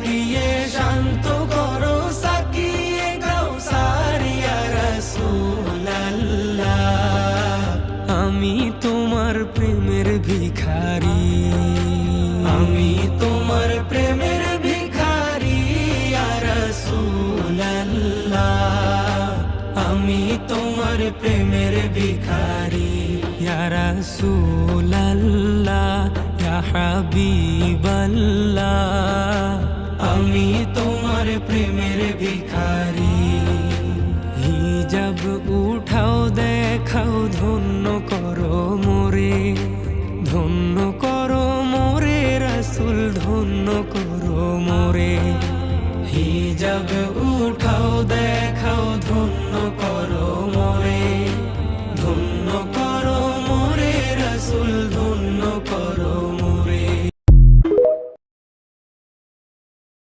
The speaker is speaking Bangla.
দিয়ে শান্ত করো সাকিয়ে কাউসার ইয়া রাসূলুল্লাহ। আমি তোমার প্রেমের ভিখারি, আমি তোমার প্রেমের ভিখারি ইয়া রাসূলুল্লাহ। আমি তোমার প্রেমের ভিখারি ইয়া রাসূলুল্লাহ ইয়া হাবিবাল্লাহ। আমি তোমার প্রেমের ভিখারি। হিজাব উঠাও দেখাও ধন্য করো মোরে, ধন্য করো মোরে রাসূল ধন্য করো মোরে। হিজাব উঠাও দেখাও